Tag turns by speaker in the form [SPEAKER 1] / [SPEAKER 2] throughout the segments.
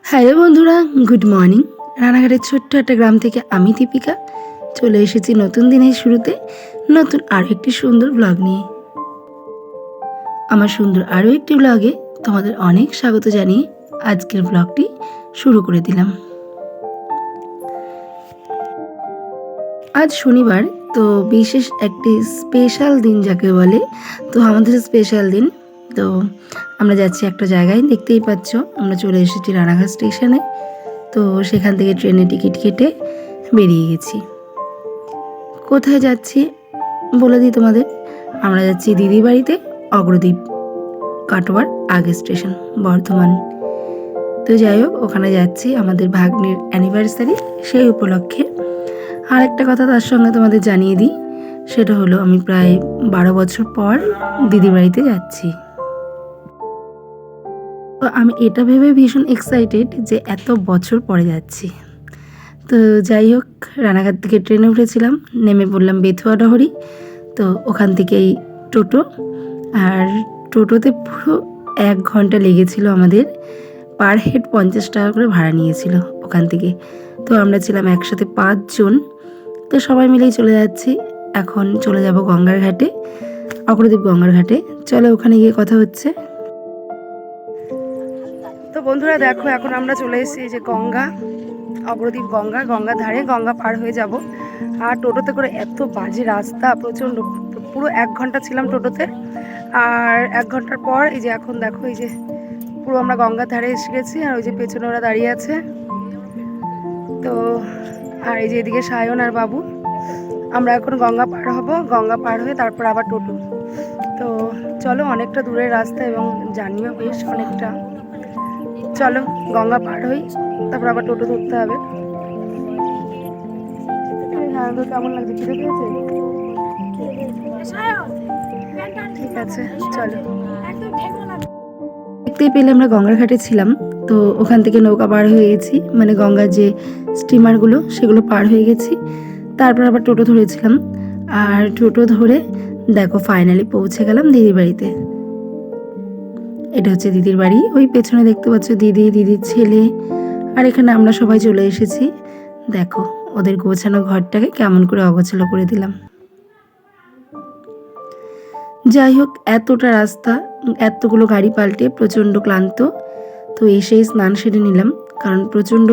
[SPEAKER 1] Hello বন্ধুরা, good morning. রানাঘাটের ছোট্ট একটা গ্রাম থেকে আমি দীপিকা চলে এসেছি নতুন দিনের শুরুতে নতুন আরও একটি সুন্দর ব্লগ নিয়ে। আমার সুন্দর আরও একটি ব্লগে তোমাদের অনেক স্বাগত জানিয়ে আজকের ব্লগটি শুরু করে দিলাম। আজ শনিবার, তো বিশেষ একটি স্পেশাল দিন যাকে বলে, তো আমাদের স্পেশাল দিন। তো আমরা যাচ্ছি একটা জায়গায়, দেখতেই পাচ্ছ আমরা চলে এসেছি রানাঘাট স্টেশনে। তো সেখান থেকে ট্রেনে টিকিট কেটে বেরিয়ে গেছি। কোথায় যাচ্ছি বলে দিই তোমাদের। আমরা যাচ্ছি দিদির বাড়িতে, অগ্রদ্বীপ, কাটোয়ার আগে স্টেশন, বর্ধমান। তো যাই হোক, ওখানে যাচ্ছি আমাদের ভাগ্নের অ্যানিভার্সারি, সেই উপলক্ষে। আর একটা কথা তার সঙ্গে তোমাদের জানিয়ে দিই, সেটা হলো আমি প্রায় 12 বছর পর দিদির বাড়িতে যাচ্ছি। তো আমি এটা ভেবে ভীষণ এক্সাইটেড যে এত বছর পরে যাচ্ছি। তো যাই হোক, রানাঘাট থেকে ট্রেনে উঠেছিলাম, নেমে পড়লাম বেথুয়া ডহরি। তো ওখান থেকেই টোটো, আর টোটোতে পুরো 1 ঘন্টা লেগেছিল আমাদের। পার হেড 50 টাকা করে ভাড়া নিয়েছিল ওখান থেকে। তো আমরা ছিলাম একসাথে 5 জন। তো সবাই মিলেই চলে যাচ্ছি। এখন চলে যাব গঙ্গার ঘাটে, অগ্রদ্বীপ গঙ্গার ঘাটে। চলো ওখানে গিয়ে কথা হচ্ছে। তো বন্ধুরা দেখো, এখন আমরা চলে এসেছি যে গঙ্গা, অগ্রদ্বীপ গঙ্গার ধারে। গঙ্গা পার হয়ে যাব। আর টোটোতে করে এত বাজে রাস্তা, প্রচণ্ড, পুরো 1 ঘন্টা ছিলাম টোটোতে। আর 1 ঘন্টার পর এই যে এখন দেখো, এই যে পুরো আমরা গঙ্গার ধারে এসে গেছি। আর ওই যে পেছনে ওরা দাঁড়িয়ে আছে। তো আর এই যে এদিকে সায়ন আর বাবু। আমরা এখন গঙ্গা পার হব, গঙ্গা পার হয়ে তারপর আবার টোটো। তো চলো, অনেকটা দূরের রাস্তা এবং জার্নিও বেশ অনেকটা। চলো গঙ্গা পার হই, তারপর আবার টোটো ধরতে হবে। হ্যাঁ, তো কেমন লাগছে, খিদে পেয়েছে? ঠিক আছে, চলো। দেখতেই পেলে আমরা গঙ্গার ঘাটে ছিলাম। তো ওখান থেকে নৌকা পার হয়ে গেছি, মানে গঙ্গার যে স্টিমারগুলো সেগুলো পার হয়ে গেছি। তারপর আবার টোটো ধরেছিলাম। আর টোটো ধরে দেখো ফাইনালি পৌঁছে গেলাম দিদির বাড়িতে। এটা হচ্ছে দিদির বাড়ি। ওই পেছনে দেখতে পাচ্ছ দিদি, দিদির ছেলে, আর এখানে আমরা সবাই চলে এসেছি। দেখো ওদের গোছানো ঘরটাকে কেমন করে অগোছালো করে দিলাম। যাই হোক, এতটা রাস্তা, এতগুলো গাড়ি পাল্টে প্রচণ্ড ক্লান্ত। তো এসেই স্নান সেরে নিলাম, কারণ প্রচণ্ড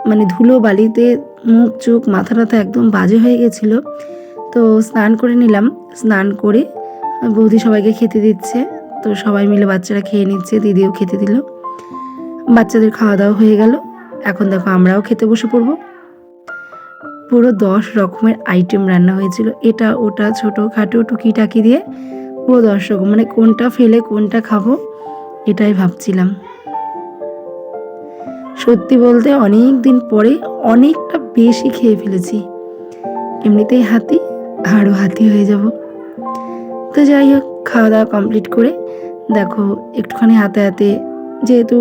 [SPEAKER 1] মানে ধুলো বালিতে মুখ চোখ মাথা টাথা একদম বাজে হয়ে গেছিলো। তো স্নান করে নিলাম। স্নান করে বৌদি সবাইকে খেতে দিচ্ছে। তো সবাই মিলে বাচ্চারা খেয়ে নিচ্ছে, দিদিও খেতে দিল। বাচ্চাদের খাওয়া দাওয়া হয়ে গেল। এখন দেখো আমরাও খেতে বসে পড়বো। পুরো 10 রকমের আইটেম রান্না হয়েছিল, এটা ওটা ছোটোখাটো টুকিটাকি দিয়ে পুরো 10 রকম। মানে কোনটা ফেলে কোনটা খাবো এটাই ভাবছিলাম। সত্যি বলতে অনেক দিন পরে অনেকটা বেশি খেয়ে ফেলেছি। এমনিতেই হাতি, আরও হাতি হয়ে যাব। তো যাই হোক, খাওয়া দাওয়া কমপ্লিট করে দেখো একটুখানি হাতে হাতে, যেহেতু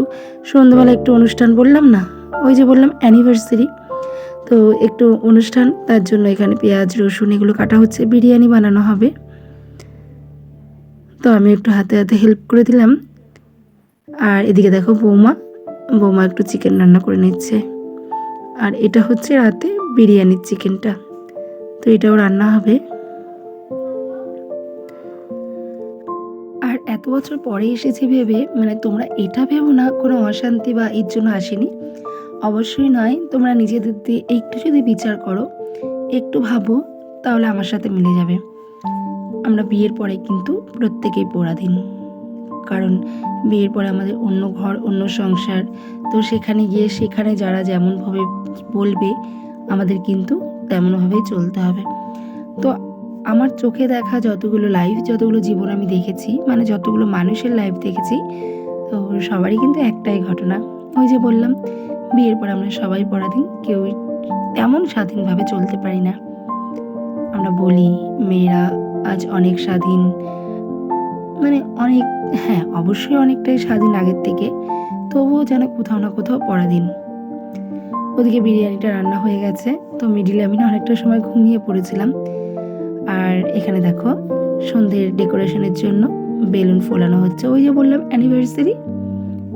[SPEAKER 1] সন্ধ্যাবেলা একটু অনুষ্ঠান বললাম না, ওই যে বললাম অ্যানিভার্সারি, তো একটু অনুষ্ঠান, তার জন্য এখানে পেঁয়াজ রসুন এগুলো কাটা হচ্ছে, বিরিয়ানি বানানো হবে। তো আমি একটু হাতে হাতে হেল্প করে দিলাম। আর এদিকে দেখো বৌমা একটু চিকেন রান্না করে নিচ্ছে। আর এটা হচ্ছে রাতে বিরিয়ানির চিকেনটা, তো এটাও রান্না হবে। আর এত বছর পরে এসেছি ভেবে, মানে তোমরা এটা ভেবো না কোনো অশান্তি বা এর জন্য আসেনি, অবশ্যই নয়। তোমরা নিজেদের দিয়ে একটু যদি বিচার করো, একটু ভাবো, তাহলে আমার সাথে মিলে যাবে। আমরা বিয়ের পরে কিন্তু প্রত্যেকেই পরাধীন, কারণ বিয়ের পরে আমাদের অন্য ঘর, অন্য সংসার। তো সেখানে গিয়ে সেখানে যারা যেমনভাবে বলবে আমাদের কিন্তু তেমনভাবেই চলতে হবে। তো আমার চোখে দেখা যতগুলো লাইফ, যতগুলো জীবন আমি দেখেছি, মানে যতগুলো মানুষের লাইফ দেখেছি, তো সবারই কিন্তু একটাই ঘটনা। ওই যে বললাম, বিয়ের পর আমরা সবাই পরাধীন, কেউ তেমন স্বাধীনভাবে চলতে পারি না। আমরা বলি মেয়েরা আজ অনেক স্বাধীন, মানে অনেক, হ্যাঁ অবশ্যই অনেকটাই স্বাধীন আগের থেকে, তবুও যেন কোথাও না কোথাও পরাধীন। ওদিকে বিরিয়ানিটা রান্না হয়ে গেছে। তো মিডিলে আমি না অনেকটা সময় ঘুমিয়ে পড়েছিলাম। আর এখানে দেখো সন্ধ্যের ডেকোরেশনের জন্য বেলুন ফোলানো হচ্ছে। ওই যে বললাম অ্যানিভার্সারি,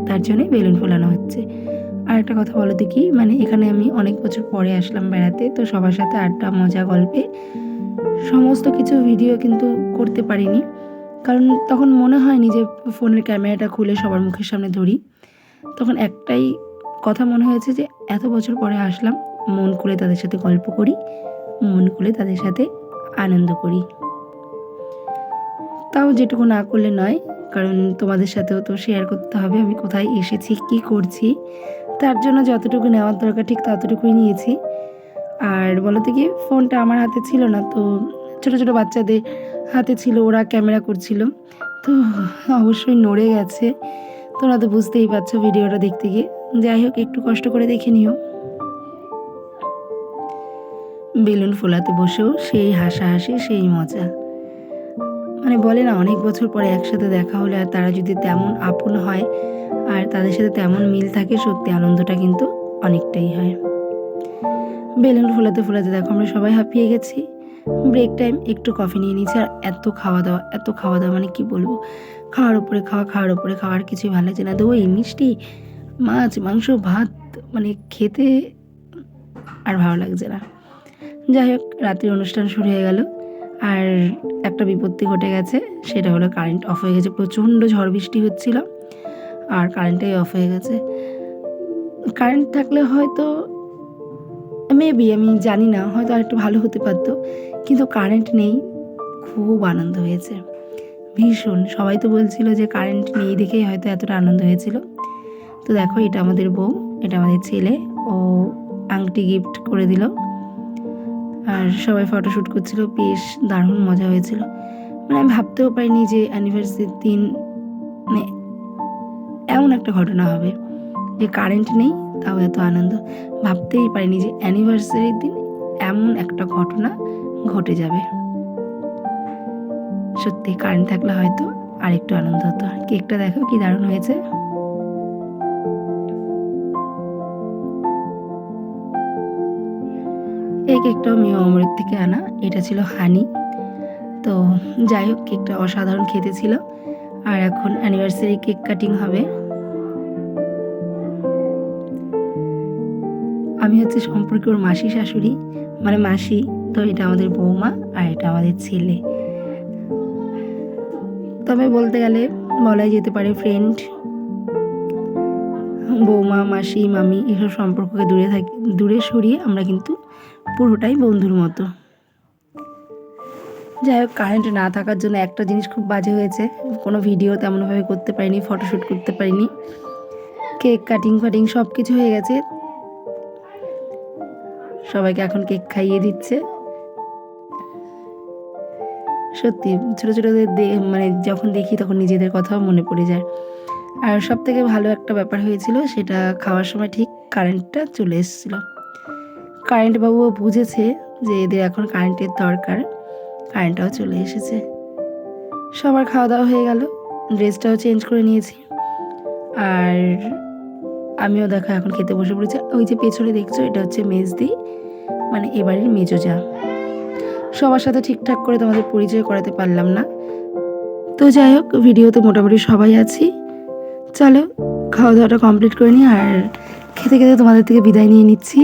[SPEAKER 1] তার জন্যই বেলুন ফোলানো হচ্ছে। আর একটা কথা বলো দেখি, মানে এখানে আমি অনেক বছর পরে আসলাম বেড়াতে, তো সবার সাথে আড্ডা মজা গল্পে সমস্ত কিছু ভিডিও কিন্তু করতে পারিনি, কারণ তখন মনে হয়নি যে ফোনের ক্যামেরাটা খুলে সবার মুখের সামনে ধরি। তখন একটাই কথা মনে হয়েছে যে এত বছর পরে আসলাম, মন খুলে তাদের সাথে গল্প করি, মন খুলে তাদের সাথে আনন্দ করি। তাও যেটুকু না করলে নয়, কারণ তোমাদের সাথেও তো শেয়ার করতে হবে আমি কোথায় এসেছি, কি করছি। তার জন্য যতটুকু নেওয়ার দরকার ঠিক ততটুকুই নিয়েছি। আর বলতে কি, ফোনটা আমার হাতে ছিল না, তো ছোটো ছোটো বাচ্চাদের হাতে ছিল, ওরা ক্যামেরা করছিল, তো অবশ্যই নড়ে গেছে। তোমরা তো বুঝতেই পারছো ভিডিওটা দেখতে গিয়ে। যাই হোক, একটু কষ্ট করে দেখে নিও। বেলুন ফোলাতে বসেও সেই হাসাহাসি, সেই মজা। মানে বলে না, অনেক বছর পরে একসাথে দেখা হলে আর তারা যদি তেমন আপন হয় আর তাদের সাথে তেমন মিল থাকে, সত্যি আনন্দটা কিন্তু অনেকটাই হয়। বেলুন ফোলাতে ফোলাতে দেখো আমরা সবাই হাঁপিয়ে গেছি। ব্রেক টাইম, একটু কফি নিয়ে নিয়েছি। আর এত খাওয়া দাওয়া মানে কি বলবো, খাওয়ার উপরে খাওয়ার কিছুই ভালো লাগছে না। দই মিষ্টি মাছ মাংস ভাত, মানে খেতে আর ভালো লাগছে না। যাই হোক, রাত্রির অনুষ্ঠান শুরু হয়ে গেল। আর একটা বিপত্তি ঘটে গেছে, সেটা হলো কারেন্ট অফ হয়ে গেছে। প্রচণ্ড ঝড় বৃষ্টি হচ্ছিল আর কারেন্টটাই অফ হয়ে গেছে। কারেন্ট থাকলে হয়তো মেবি, আমি জানি না, হয়তো আরেকটু ভালো হতে পারতো, কিন্তু কারেন্ট নেই। খুব আনন্দ হয়েছে, ভীষণ। সবাই তো বলছিল যে কারেন্ট নেই দেখেই হয়তো এতটা আনন্দ হয়েছিল। তো দেখো, এটা আমাদের বউ, এটা আমাদের ছেলে, ও আংটি গিফট করে দিল। আর সবাই ফটোশ্যুট করছিল, বেশ দারুণ মজা হয়েছিল। মানে আমি ভাবতেও পারিনি যে অ্যানিভার্সারির দিন মানে এমন একটা ঘটনা হবে, যে কারেন্ট নেই তাও এত আনন্দ। ভাবতেই পারিনি যে অ্যানিভার্সারির দিন এমন একটা ঘটনা ঘটে যাবে। সত্যি কারেন্ট থাকলে হয়তো আরেকটু আনন্দ হতো। কেকটা দেখো কি দারুণ হয়েছে। এই কেকটাও মেয়ে অমৃত থেকে আনা, এটা ছিল হানি। তো যাই হোক, কেকটা অসাধারণ খেতে ছিল। আর এখন অ্যানিভার্সারি কেক কাটিং হবে। আমি হচ্ছে সম্পর্কে ওর মাসি শাশুড়ি, মানে মাসি। তো এটা আমাদের বৌমা আর এটা আমাদের ছেলে। তবে বলতে গেলে বলাই যেতে পারে ফ্রেন্ড। বৌমা মাসি মামি এসব সম্পর্ককে দূরে সরিয়ে আমরা কিন্তু পুরোটাই বন্ধুর মতো। যাই হোক, কারেন্ট না থাকার জন্য একটা জিনিস খুব বাজে হয়েছে, কোনো ভিডিও তেমনভাবে করতে পারিনি, ফটোশ্যুট করতে পারিনি। কেক কাটিং সব কিছু হয়ে গেছে। সবাইকে এখন কেক খাইয়ে দিচ্ছে। সত্যি ছোটো ছোটোদের মানে যখন দেখি তখন নিজেদের কথাও মনে পড়ে যায়। আর সব থেকে ভালো একটা ব্যাপার হয়েছিল, সেটা খাওয়ার সময় ঠিক কারেন্টটা চলে এসেছিলো। কারেন্ট বাবুও বুঝেছে যে এদের এখন কারেন্টের দরকার, কারেন্টটাও চলে এসেছে। সবার খাওয়া দাওয়া হয়ে গেল, ড্রেসটাও চেঞ্জ করে নিয়েছি। আর আমিও দেখো এখন খেতে বসে পড়েছি। ওই যে পেছনে দেখছো, এটা হচ্ছে মেজদি, মানে এবারের মেজো যা। সবার সাথে ঠিকঠাক করে তোমাদের পরিচয় করাতে পারলাম না। তো যাই হোক, ভিডিওতে মোটামুটি সবাই আছি। চলো খাওয়া দাওয়াটা কমপ্লিট করে নিই, আর খেতে খেতে তোমাদের থেকে বিদায় নিয়ে নিচ্ছি।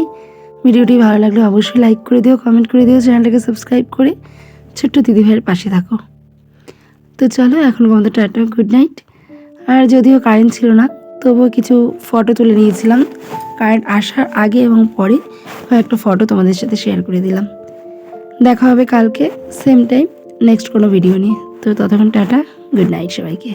[SPEAKER 1] ভিডিওটি ভালো লাগলে অবশ্যই লাইক করে দিও, কমেন্ট করে দিও, চ্যানেলটাকে সাবস্ক্রাইব করে ছোট্ট দিদিভাইয়ের পাশে থাকো। তো চলো এখন আমাদের টাটা, গুড নাইট। আর যদিও কারেন্ট ছিল না, তবুও কিছু ফটো তুলে নিয়েছিলাম কারেন্ট আসার আগে এবং পরে। কয়েকটা ফটো তোমাদের সাথে শেয়ার করে দিলাম। দেখা হবে কালকে সেম টাইম নেক্সট কোনো ভিডিও নিয়ে। তো ততক্ষণ টাটা, গুড নাইট সবাইকে।